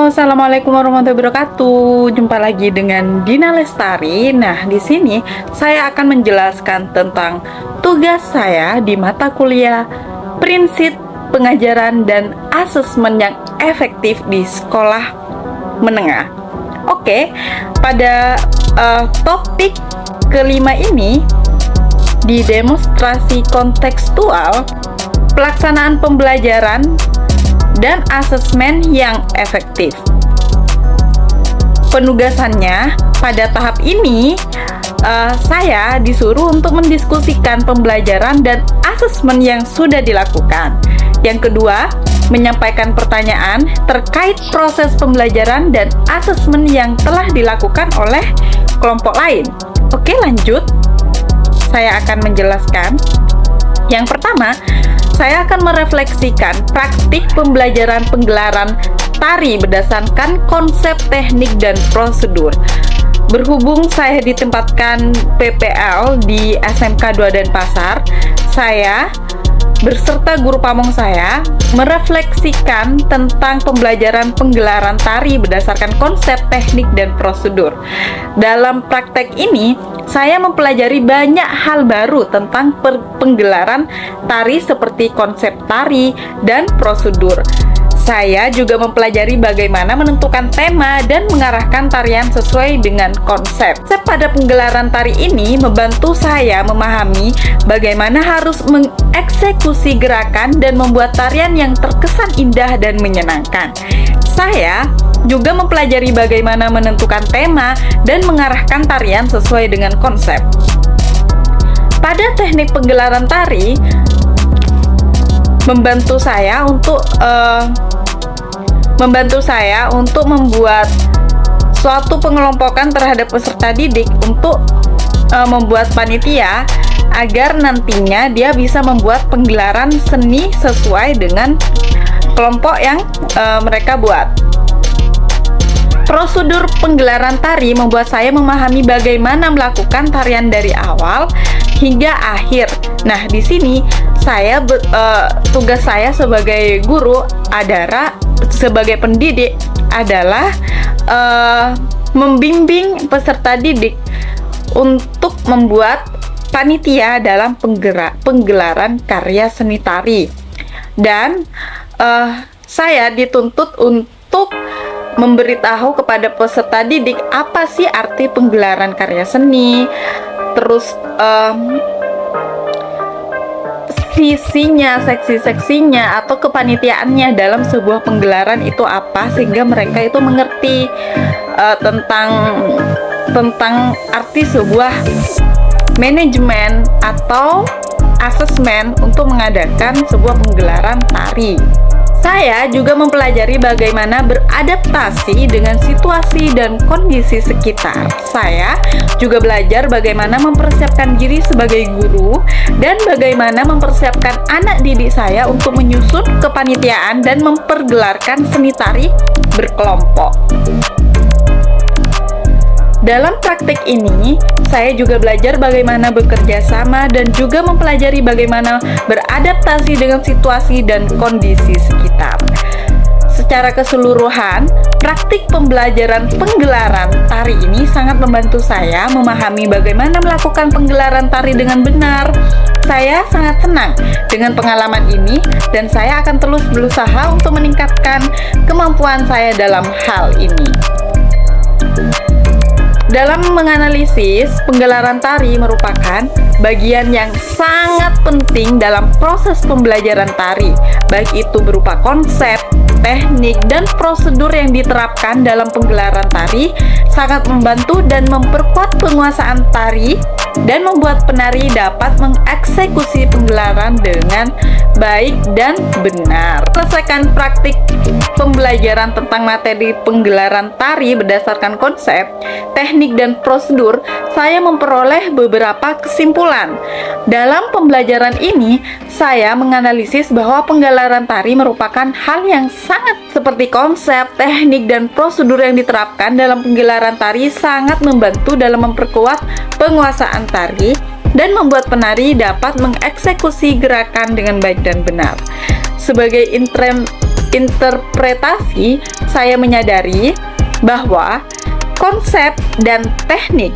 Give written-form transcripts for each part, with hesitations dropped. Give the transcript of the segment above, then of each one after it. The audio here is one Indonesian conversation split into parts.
Assalamualaikum warahmatullahi wabarakatuh. Jumpa lagi dengan Dina Lestari. Nah, di sini saya akan menjelaskan tentang tugas saya di mata kuliah Prinsip Pengajaran dan Asesmen yang Efektif di Sekolah Menengah. Oke, pada topik kelima ini, di demonstrasi kontekstual, pelaksanaan pembelajaran dan asesmen yang efektif. Penugasannya pada tahap ini saya disuruh untuk mendiskusikan pembelajaran dan asesmen yang sudah dilakukan. Yang kedua, menyampaikan pertanyaan terkait proses pembelajaran dan asesmen yang telah dilakukan oleh kelompok lain. Oke, lanjut. Saya akan menjelaskan. Yang pertama, saya akan merefleksikan praktik pembelajaran penggelaran tari berdasarkan konsep teknik dan prosedur. Berhubung saya ditempatkan PPL di SMK 2 Denpasar, saya berserta guru pamong saya merefleksikan tentang pembelajaran penggelaran tari berdasarkan konsep teknik dan prosedur. Dalam praktek ini, saya mempelajari banyak hal baru tentang penggelaran tari seperti konsep tari dan prosedur. Saya juga mempelajari bagaimana menentukan tema dan mengarahkan tarian sesuai dengan konsep. Pada penggelaran tari ini membantu saya memahami bagaimana harus mengeksekusi gerakan dan membuat tarian yang terkesan indah dan menyenangkan. Saya juga mempelajari bagaimana menentukan tema dan mengarahkan tarian sesuai dengan konsep. Pada teknik penggelaran tari, membantu saya untuk membuat suatu pengelompokan terhadap peserta didik untuk membuat panitia agar nantinya dia bisa membuat penggelaran seni sesuai dengan kelompok yang mereka buat. Prosedur penggelaran tari membuat saya memahami bagaimana melakukan tarian dari awal hingga akhir. Nah, di sini tugas saya sebagai guru sebagai pendidik adalah membimbing peserta didik untuk membuat panitia dalam penggelaran karya seni tari. Dan saya dituntut untuk memberitahu kepada peserta didik apa sih arti penggelaran karya seni, terus sisinya, seksi-seksinya atau kepanitiaannya dalam sebuah penggelaran itu apa, sehingga mereka itu mengerti tentang arti sebuah manajemen atau asesmen untuk mengadakan sebuah penggelaran tari. Saya juga mempelajari bagaimana beradaptasi dengan situasi dan kondisi sekitar. Saya juga belajar bagaimana mempersiapkan diri sebagai guru dan bagaimana mempersiapkan anak didik saya untuk menyusun kepanitiaan dan mempergelarkan seni tari berkelompok. Dalam praktik ini, saya juga belajar bagaimana bekerja sama dan juga mempelajari bagaimana beradaptasi dengan situasi dan kondisi sekitar. Secara keseluruhan, praktik pembelajaran penggelaran tari ini sangat membantu saya memahami bagaimana melakukan penggelaran tari dengan benar. Saya sangat senang dengan pengalaman ini dan saya akan terus berusaha untuk meningkatkan kemampuan saya dalam hal ini. Dalam menganalisis, penggelaran tari merupakan bagian yang sangat penting dalam proses pembelajaran tari, baik itu berupa konsep, teknik, dan prosedur yang diterapkan dalam penggelaran tari, sangat membantu dan memperkuat penguasaan tari dan membuat penari dapat mengeksekusi penggelaran dengan baik dan benar. Selesaikan praktik pembelajaran tentang materi penggelaran tari berdasarkan konsep, teknik, dan prosedur, saya memperoleh beberapa kesimpulan. Dalam pembelajaran ini, saya menganalisis bahwa penggelaran tari merupakan hal yang sangat seperti konsep, teknik, dan prosedur yang diterapkan dalam penggelaran tari sangat membantu dalam memperkuat penguasaan tari dan membuat penari dapat mengeksekusi gerakan dengan baik dan benar. Sebagai interpretasi, saya menyadari bahwa konsep dan teknik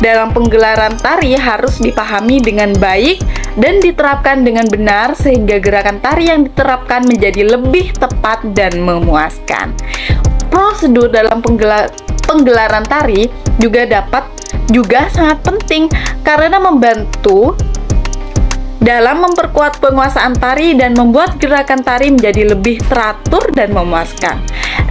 dalam penggelaran tari harus dipahami dengan baik dan diterapkan dengan benar sehingga gerakan tari yang diterapkan menjadi lebih tepat dan memuaskan. Prosedur dalam penggelaran tari juga sangat penting karena membantu dalam memperkuat penguasaan tari dan membuat gerakan tari menjadi lebih teratur dan memuaskan.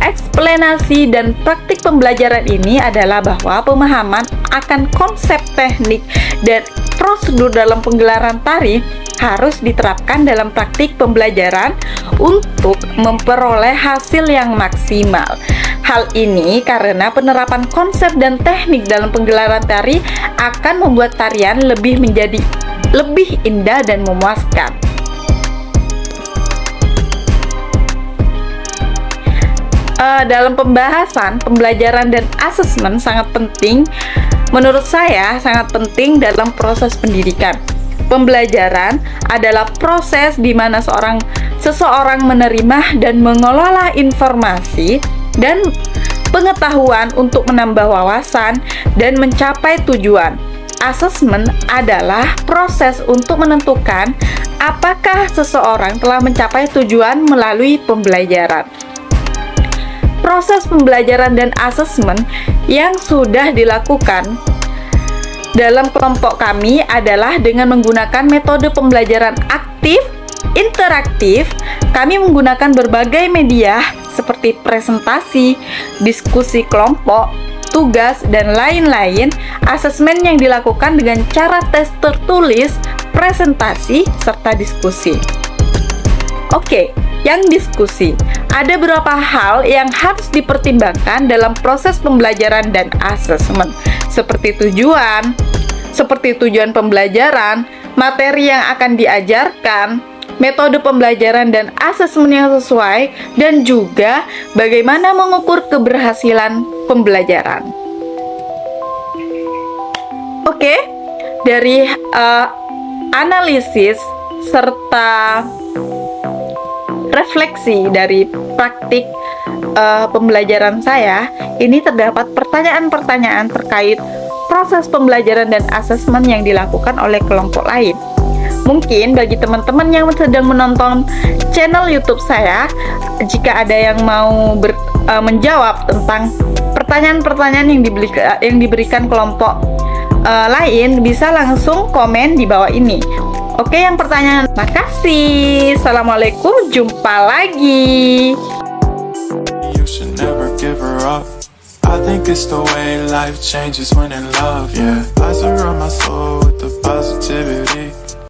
Eksplanasi dan praktik pembelajaran ini adalah bahwa pemahaman akan konsep, teknik, dan prosedur dalam penggelaran tari harus diterapkan dalam praktik pembelajaran untuk memperoleh hasil yang maksimal. Hal ini karena penerapan konsep dan teknik dalam penggelaran tari akan membuat tarian menjadi lebih indah dan memuaskan. Dalam pembahasan, pembelajaran dan asesmen sangat penting, menurut saya sangat penting dalam proses pendidikan. Pembelajaran adalah proses di mana seseorang menerima dan mengelola informasi dan pengetahuan untuk menambah wawasan dan mencapai tujuan. Asesmen adalah proses untuk menentukan apakah seseorang telah mencapai tujuan melalui pembelajaran. Proses pembelajaran dan asesmen yang sudah dilakukan dalam kelompok kami adalah dengan menggunakan metode pembelajaran aktif, interaktif. Kami menggunakan berbagai media seperti presentasi, diskusi kelompok, tugas, dan lain-lain. Asesmen yang dilakukan dengan cara tes tertulis, presentasi, serta diskusi. Oke, yang diskusi. Ada beberapa hal yang harus dipertimbangkan dalam proses pembelajaran dan asesmen, seperti tujuan pembelajaran, materi yang akan diajarkan, metode pembelajaran dan asesmen yang sesuai, dan juga bagaimana mengukur keberhasilan pembelajaran. Oke, dari analisis serta refleksi dari praktik pembelajaran saya, ini terdapat pertanyaan-pertanyaan terkait proses pembelajaran dan asesmen yang dilakukan oleh kelompok lain. Mungkin bagi teman-teman yang sedang menonton channel YouTube saya, jika ada yang mau menjawab tentang pertanyaan-pertanyaan yang diberikan kelompok lain, bisa langsung komen di bawah ini. Oke, yang pertanyaan. Makasih. Assalamualaikum. Jumpa lagi. You should never give her up. I think it's the way life changes when in love, yeah. I surround my soul with the positivity.